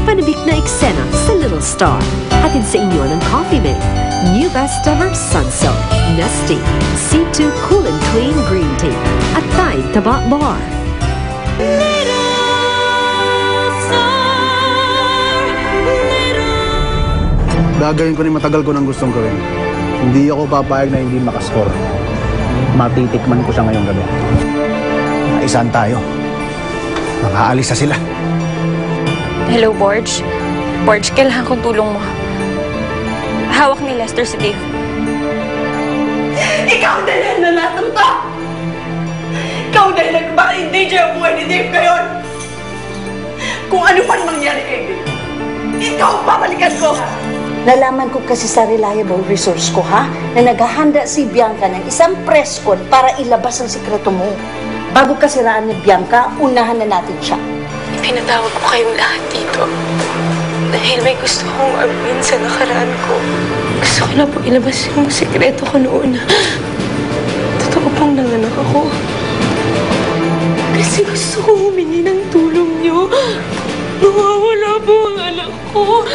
panabik na eksena sa Little Star. Hatid sa inyo ng Coffee Mate, New Best Ever Sunsilk, Nestea, C2 Cool and Clean Green Tea, at Tide Taba Bar. Gagawin ko ni matagal ko nang gustong gawin. Hindi ako papayag na hindi makascore. Matitikman ko siya ngayong gabi. Naisaan tayo. Makaalis na sila. Hello, Borge. Borge, kailangan kong tulong mo. Hawak ni Lester si Dave. Ikaw dahil na lahat ng to! Ikaw dahil nagpa-endanger ang buhay ni Dave ngayon! Kung ano man mangyari kay Dave, ikaw ang babalikan ko! Nalaman ko kasi sa reliable resource ko, ha? Na naghahanda si Bianca ng isang press con para ilabas ang sikreto mo. Bago kasiraan ni Bianca, unahan na natin siya. Pinatawag ko kayong lahat dito. Dahil may gusto kong aminin sa nakaraan ko. Gusto ko na po ilabas yung sikreto ko noon. Totoo pong nanganak ako. Kasi gusto ko humingi ng tulong niyo. Nawawala po ang anak ko.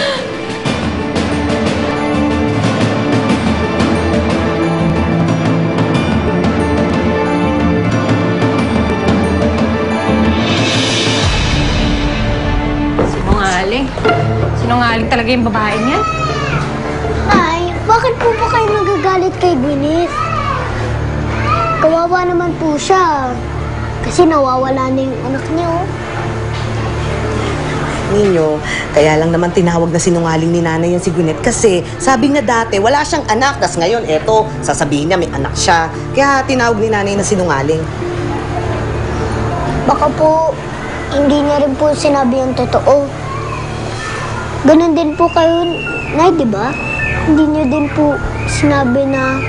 Sinungaling talaga yung babaeng yan. Ay, bakit po ba kayo nagagalit kay Gwyneth? Kawawa naman po siya. Kasi nawawala na yung anak niya, oh. Ninyo, kaya lang naman tinawag na sinungaling ni nanay yan si Gwyneth kasi sabi na dati wala siyang anak, tas ngayon eto, sasabihin niya may anak siya. Kaya tinawag ni nanay na sinungaling. Baka po, hindi niya rin po sinabi yung totoo. Ganon din po kayo, Nay, di ba? Hindi niyo din po sinabi na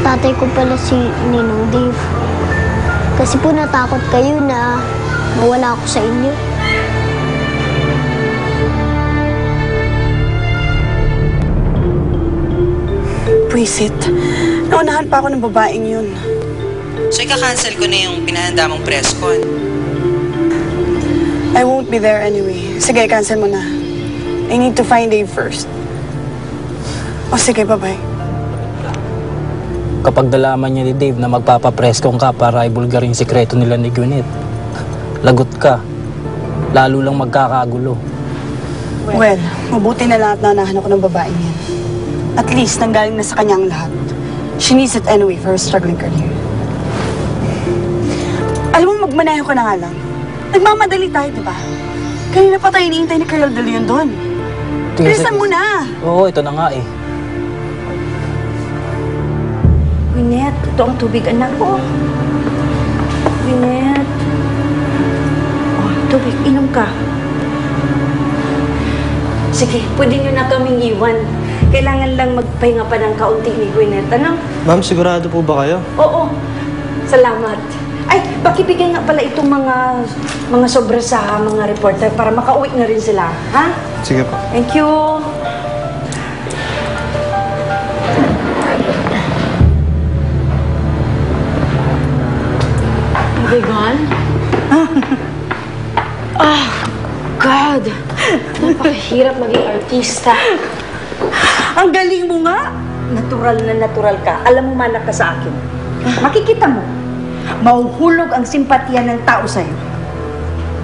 tatay ko pala si Ninong Dave. Kasi po natakot kayo na mawala ako sa inyo. Pwisit, naunahan pa ako ng babaeng yun. So, ika-cancel ko na yung pinahanda mong press con. I won't be there anyway. Sige, cancel mo na. I need to find Dave first. O sige, bye-bye. Kapag nalaman niya ni Dave na magpapapreskong ka para ibulgar yung sikreto nila ni Gwyneth, lagot ka. Lalo lang magkakagulo. Well, mabuti na lahat na nahanap ko ng babaeng yan. At least, nanggaling na sa kanya ang lahat. She needs it anyway for her struggling career. Alam mo, magmaneho ka na nga lang. Nagmamadali tayo, di ba? Kanina pa tayo iniintay ni Carol De Leon doon. Bilisan mo na! Oo, ito na nga eh. Gwyneth, ito ang tubig, anak ko. Gwyneth. Oh, tubig, inom ka. Sige, pwede nyo na kaming iwan. Kailangan lang magpahinga pa ng kaunti ni Gwyneth, ano? Ma'am, sigurado po ba kayo? Oo, salamat. Ay, pakibigay nga pala itong mga sobra sa mga reporter para makauwi na rin sila, ha? Sige po. Thank you. Are they gone? God! Napakahirap maging artista. Ang galing mo nga! Natural na natural ka. Alam mo, malak ka sa akin. Makikita mo, mauhulog ang simpatiya ng tao sa'yo.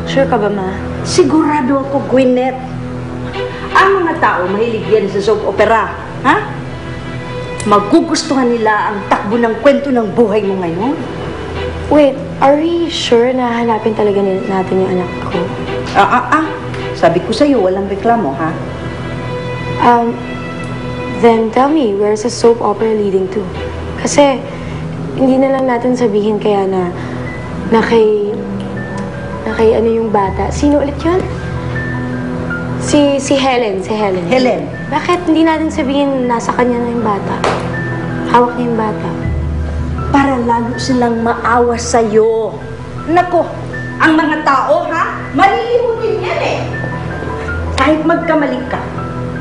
Sure ka ba, Ma? Sigurado ako, Gwyneth. Ang mga tao mahilig yan sa soap opera, ha? Magugustuhan nila ang takbo ng kwento ng buhay mo ngayon. Wait, are we sure na hanapin talaga natin yung anak ko? Sabi ko sa'yo, walang reklamo, ha? Then tell me, where's the soap opera leading to? Kasi, hindi na lang natin sabihin kaya na kay ano yung bata. Sino ulit yun? Si Helen. Helen. Bakit hindi natin sabihin nasa kanya na yung bata? Hawak niya yung bata. Para lalo silang maawa sa'yo. Nako, ang mga tao, ha? Malilimutin yan eh. Kahit magkamali ka,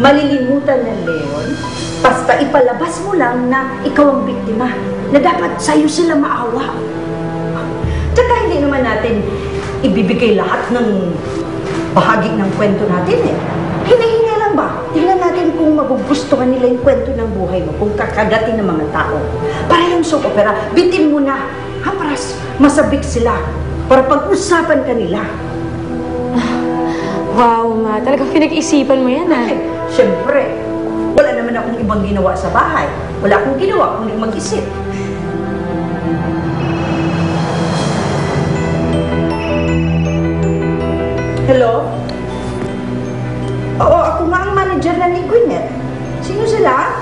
malilimutan ng Leon, basta ipalabas mo lang na ikaw ang biktima, na dapat sa'yo sila maawa. Tsaka hindi naman natin ibibigay lahat ng bahagi ng kwento natin eh. Hinahinga lang ba? Tingnan natin kung magugustuhan nila yung kwento ng buhay mo, kung kakagatin ng mga tao. Para yung soap opera, bitin mo na. Ha, para masabik sila. Para pag-usapan ka nila. Wow, Ma. Talagang pinag-isipan mo yan, Ay, siyempre. Wala naman akong ibang ginawa sa bahay. Wala akong ginawa kundi mag-isip. Hello? Oo, ako nga ang manager na ni Gwyneth. Sino sila?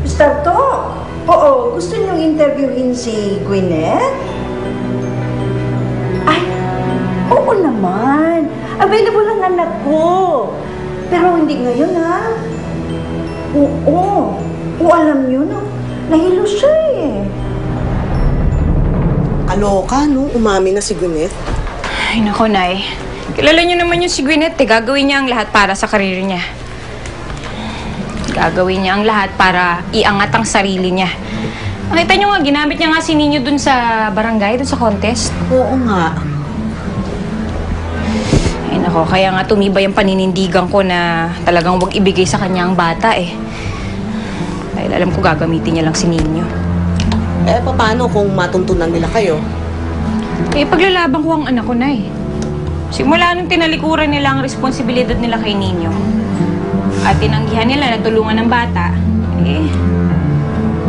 Starto. Oo, gusto niyong interviewin si Gwyneth? Ay, oo naman. Available ang anak ko. Pero hindi ngayon, ha? Oo. O alam niyo, no? Nahilo siya eh. Kaloka, no? Umami na si Gwyneth. Ay, nako, Nay. Kilala niyo naman yung si Gwyneth, eh. Gagawin niya ang lahat para sa karir niya. Gagawin niya ang lahat para iangat ang sarili niya. Nakita niyo nga, ginamit niya nga si Nino dun sa barangay, dun sa contest. Oo nga. Ay, nako, kaya nga tumibay ang paninindigan ko na talagang huwag ibigay sa kanya ang bata, eh. Dahil alam ko gagamitin niya lang si Nino. Eh, paano kung matuntunan nila kayo? Eh, paglalaban ko ang anak ko, Nay. Simula nung tinalikuran nila ang responsibilidad nila kay Nino at tinanggihan nila na tulungan ng bata, eh,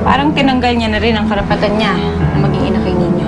parang tinanggal niya na rin ang karapatan niya na maging ina kay Nino.